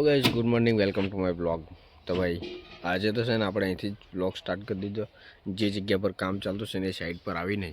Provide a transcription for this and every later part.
Hello guys, good morning, welcome to my blog. તો ભાઈ આજે તો છે ને આપણે અહીંથી જ બ્લોગ સ્ટાર્ટ કરી દીધો. જે જગ્યા પર કામ ચાલતું છે ને એ સાઈડ પર આવીને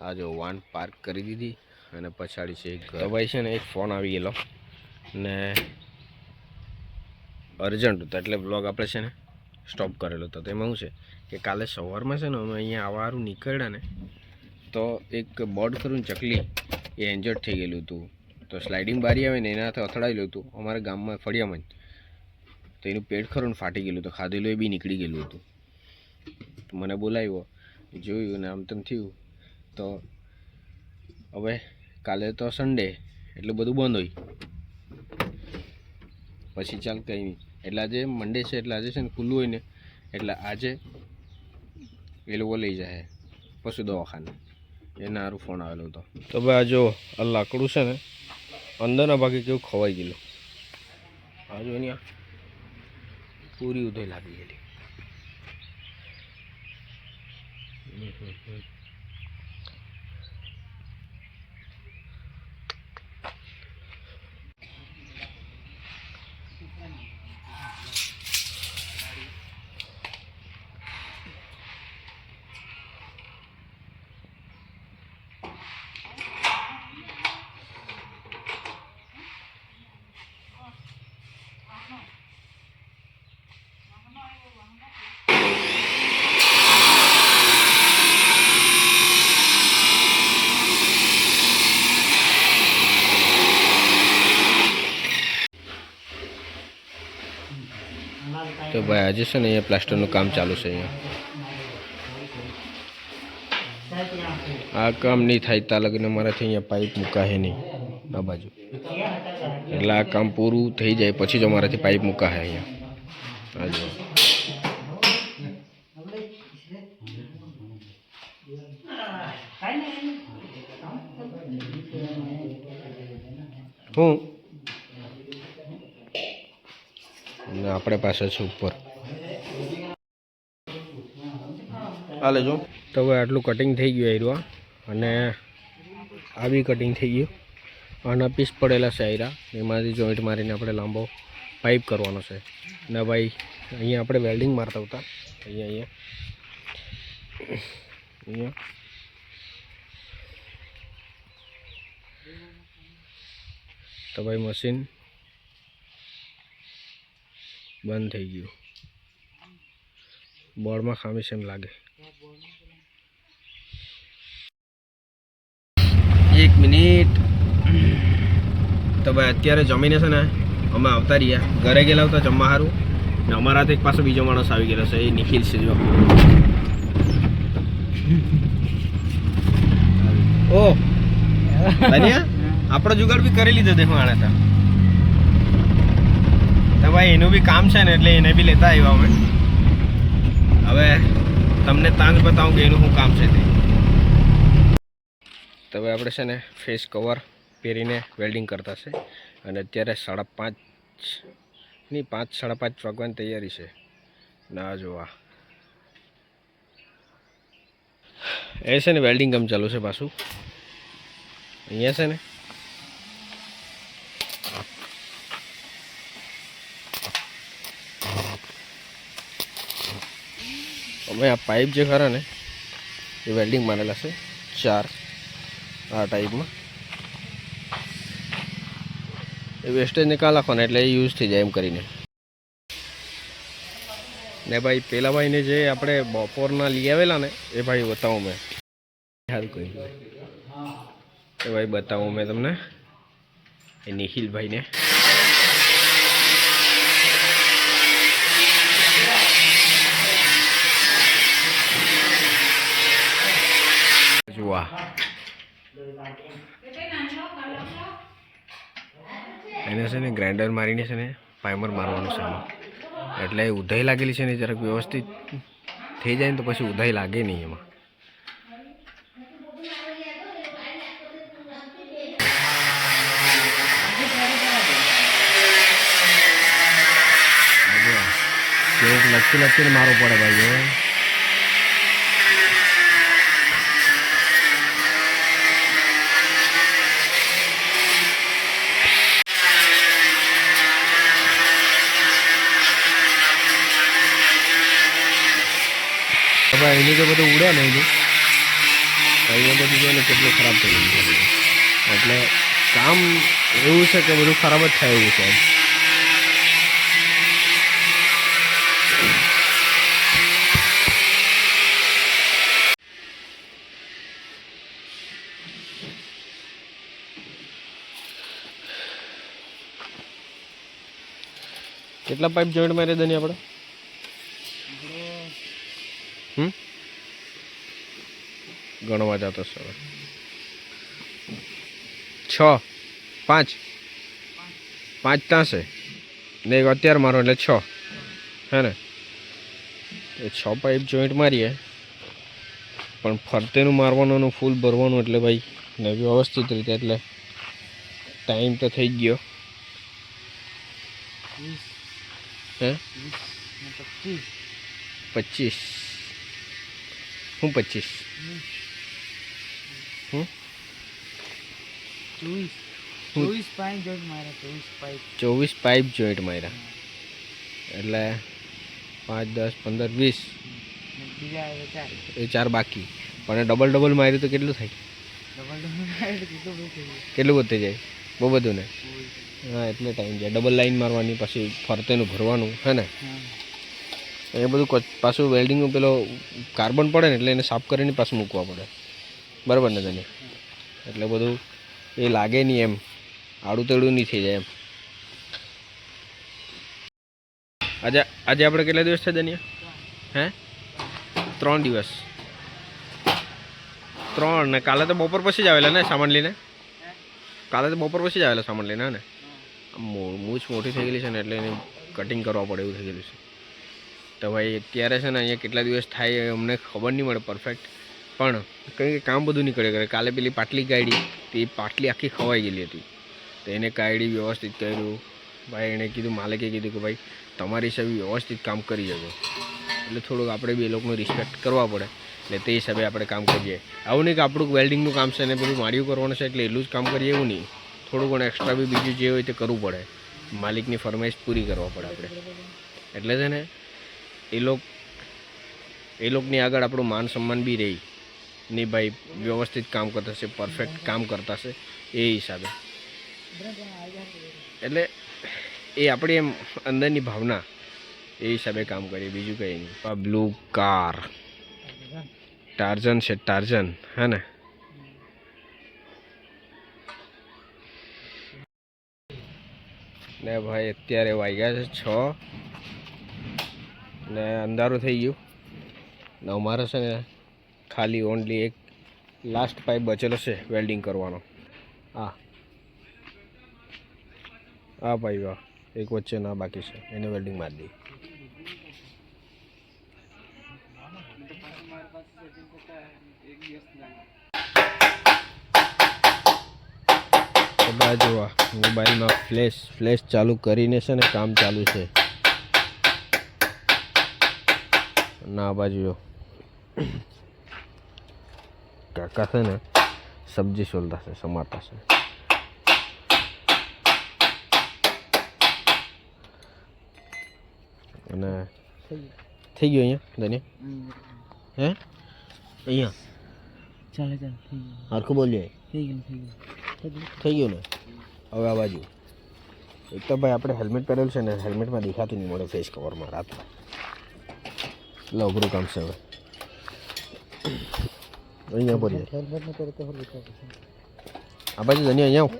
આ જો વાન પાર્ક કરી દીધી અને પછાડી છે એક. તો ભાઈ છે ને એક ફોન આવી ગયેલો ને અર્જન્ટ હતો એટલે બ્લોગ આપણે છે ને સ્ટોપ કરેલો હતો. તેમાં શું છે કે કાલે સવારમાં છે ને અમે અહીંયા આવવાનું નીકળ્યા ને તો એક બોર્ડ ખરું ચકલી એ એન્જર્ડ થઈ ગયેલું હતું. તો સ્લાઇડિંગ બારી આવે ને એના હાથે અથડાયેલું હતું અમારા ગામમાં ફળિયામાં જ. તો એનું પેટ ખરું ફાટી ગયેલું, તો ખાધેલું એ બી નીકળી ગયેલું હતું. મને બોલાવ્યો, જોયું ને આમ તેમ થયું. તો હવે કાલે તો સન્ડે એટલે બધું બંધ હોય, પછી ચાલ કંઈ નહીં. એટલે આજે મંડે છે એટલે આજે છે ને ખુલ્લું હોય ને એટલે આજે એ લોકો લઈ જાય પશુ દવાખાને. એના સારું ફોન આવેલો હતો. તો ભાઈ આ જો આ લાકડું છે ને અંદરના ભાગે કેવું ખવાઈ ગયેલું. આ જો એની પૂરી ઉધઈ લાગી ગયેલી. તો ભાઈ આજે છે ને અહીંયા પ્લાસ્ટરનું કામ ચાલુ છે. અહીંયા આ કામ નહીં થાય ત્યાં લગીને મારાથી અહીંયા પાઇપ મુકાશે નહીં આ બાજુ. એટલે આ કામ પૂરું થઈ જાય પછી જ અમારાથી પાઇપ મુકાશે અહીંયા. આ જો હું આપણે પાસે છે ઉપર. હાલે જો તો હવે આટલું કટિંગ થઈ ગયું આયરું અને આ બી કટિંગ થઈ ગયું. આના પીસ પડેલા છે આયરા, એમાંથી જોઈન્ટ મારીને આપણે લાંબો પાઇપ કરવાનો છે. ને ભાઈ અહીંયા આપણે વેલ્ડિંગ મારતા હતા અહીંયા તો ભાઈ મશીન બંધ થઈ ગયું. બોર્ડમાં ખામી છે એમ લાગે. એક મિનિટ. તો ભાઈ અત્યારે જમીને છે ને અમે આવતા રહ્યા, ઘરે ગયેલા હતા જમવા સારું. ને અમારાથી એક પાછો બીજો માણસ આવી ગયેલો છે, એ નિખિલ છે. જો ઓ આપણો જુગાડ બી કરી લીધો દેખો આણે. તો ભાઈ એનું બી કામ છે ને એટલે એને બી લેતા આવ્યા અમે. હવે તમને તાંજ બતાવું કે એનું શું કામ છે તે. તો હવે આપણે છે ને ફેસ કવર પહેરીને વેલ્ડિંગ કરતા છે અને અત્યારે 5:30 વાગવાની તૈયારી છે. ના જોવા એ છે ને વેલ્ડિંગ કામ ચાલુ છે પાછું અહીંયા છે ને. અમે આ પાઇપ જે ખરા ને એ વેલ્ડિંગ મારેલા છે 4 આ ટાઈપમાં. એ વેસ્ટેજ નિકાલ નાખવાના એટલે એ યુઝ થઈ જાય એમ કરીને. ને ભાઈ પેલા ભાઈને જે આપણે બપોરના લઈ આવેલા ને એ ભાઈ બતાવું મેં. સારું કહ્યું એ ભાઈ બતાવું મેં તમને એ નિખિલભાઈને. જોવા એને છે ને ગ્રાઇન્ડર મારીને છે ને પાઇમર મારવાનું છે એમાં. એટલે ઉધાઈ લાગેલી છે ને જરાક વ્યવસ્થિત થઈ જાય ને તો પછી ઉધાઈ લાગે નહીં એમાં. લચકી મારવું પડે ભાઈ. અહીંનું જે બધું ઉડે ને એનું અહીંયા બધું જો ને કેટલું ખરાબ થઈ ગયું છે. એટલે કામ એવું છે કે બધું ખરાબ જ થાય એવું છે. કેટલા પાઇપ જોઈન્ટ મારે દની આપણે ગણવા જતો સર 6 5 ત્યાં છે ને એક અત્યારે મારો એટલે 6 હે ને એ 6 પાઇપ જોઈન્ટ મારીએ પણ ફરતેનું મારવાનું ફૂલ ભરવાનું એટલે ભાઈ ને વ્યવસ્થિત રીતે એટલે ટાઈમ તો થઈ ગયો હે 25 હું 25 24 પાઇપ જોઈન્ટ માર્યા એટલે 5 10 15 20 એ 4 બાકી પણ ડબલ માર્યું તો કેટલું થાય કેટલું બધું થઈ જાય બહુ બધું ને હા એટલે ટાઈમ જાય ડબલ લાઈન મારવાની પછી ફરતેનું ભરવાનું હે ને એ બધું પાછું વેલ્ડિંગનું પેલો કાર્બન પડે ને એટલે એને સાફ કરીને પાછું મૂકવા પડે બરાબર ને તને એટલે બધું એ લાગે નહીં એમ આડું તેડું નહીં થઈ જાય એમ આજે આપણે કેટલા દિવસ છે દનિયા હે 3 દિવસ 3 ને કાલે તો બપોર પછી જ આવેલા ને સામાન લઈને કાલે તો બપોર પછી જ આવેલા સામાન લઈને ને મૂછ મોટી થઈ ગયેલી છે ને એટલે એને કટિંગ કરવા પડે એવું થઈ ગયેલું છે તો ભાઈ અત્યારે છે ને અહીંયા કેટલા દિવસ થાય અમને ખબર નહીં મળે પરફેક્ટ પણ કંઈ કામ બધું નીકળે કરે કાલે પેલી પાટલી કાઢી તો એ પાટલી આખી ખવાઈ ગયેલી હતી તો એને કાઢી વ્યવસ્થિત કર્યું ભાઈ એણે કીધું માલિકે કીધું કે ભાઈ તમારી હિસાબે વ્યવસ્થિત કામ કરી જજો એટલે થોડુંક આપણે બી એ લોકોનું રિસ્પેક્ટ કરવા પડે એટલે તે હિસાબે આપણે કામ કરીએ આવું નહીં કે આપણું વેલ્ડિંગનું કામ છે ને પેલું માળિયું કરવાનું છે એટલે એટલું જ કામ કરીએ એવું નહીં થોડું ઘણું એક્સ્ટ્રા બી બીજું જે હોય તે કરવું પડે માલિકની ફરમાઈશ પૂરી કરવા પડે આપણે એટલે છે ને એ લોકોની આગળ આપણું માન સન્માન બી રહી નહીં ભાઈ વ્યવસ્થિત કામ કરતા છે પરફેક્ટ કામ કરતા છે એ હિસાબે એટલે એ આપણી એમ અંદરની ભાવના એ હિસાબે કામ કરીએ બીજું કંઈ નહીં આ બ્લુ કાર ટાર્ઝન છે ટાર્ઝન હે ને ને ભાઈ અત્યારે વાગ્યા છે 6 ને અંધારું થઈ ગયું ને અમારે છે ને ખાલી ઓનલી એક લાસ્ટ પાઇપ બચેલો છે વેલ્ડિંગ કરવાનો આ પાઇપ એક વચ્ચે ના બાકી છે એને વેલ્ડિંગ મારી દઈ જોવા મોબાઈલમાં ફ્લેશ ચાલુ કરીને છે ને કામ ચાલુ છે ના બાજુ કાકા છે ને સબ્જી સોલતા છે સમારતા છે અને થઈ ગયું અહીંયા ધન્ય હે અહીંયા ચાલે હરખું બોલીએ થઈ ગયું ને હવે આ બાજુ એક તો ભાઈ આપણે હેલ્મેટ પહેરેલું છે ને હેલ્મેટમાં દેખાતું નહીં મળે ફેસ કવરમાં રાતમાં એટલે અઘરું કામ છે હવે અહીંયા બોલીએ આ બાજુ ધન્ય અહીંયા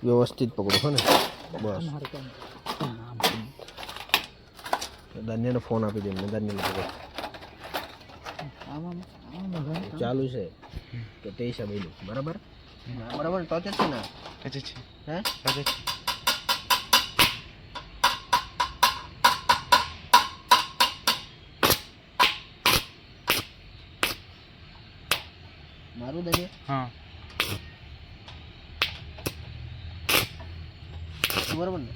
વ્યવસ્થિત પકડો હો ને બસ ધન્યને ફોન આપી દે ધન્યને પકડો ચાલુ છે કે તે હિસાબે બરાબર તો છે ને હે મારું દઈએ હા બરાબર ને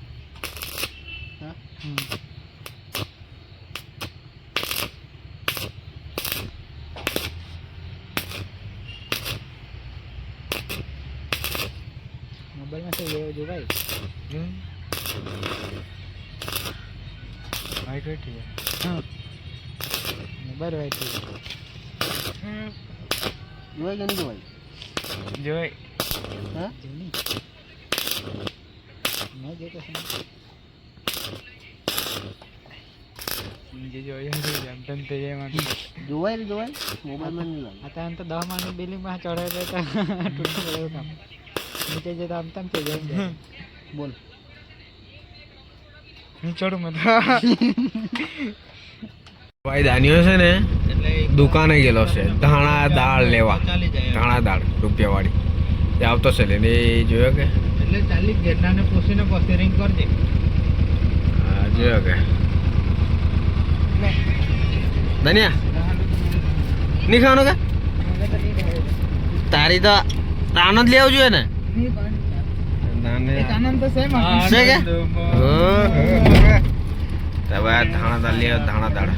હા મોબાઈલમાં શું લેવો જો ભાઈ વાઈટ વાઈટ થઈ જાય બરાબર વાઈટ થઈ જોવાય કે નહીં જોવાય? જોઈ હા જોઈ મેં જોતો છે જે જોયું છે જેમ તેમ થઈ જાય માટે જોવાય ને જોવાય મોબાઈલમાં નહીં લાગે. आता आम तो 10 माने बिलिंग में चढ़े रहता टूट गयो काम नीचे जे आम तम से जाए બોલ. नहीं चढ़ू मत ભાઈ દાનિયો છે ને દુકાને ગયેલો છે ધાણા દાળ લેવા. ધાણા દાળ રૂપિયાવાળી એ આવતો છે લઈને એ જોયો કે એટલે ચાલી ઘેરનાને પૂછીને પછી રિંગ કરજે હા જોયો કે દાનિયા નહીં ખાવાનું કે તારી તો આનંદ લેવું જોઈએ ને આનંદ તો સેમ છે કે ધાણા દાળ લે ધાણા દાળ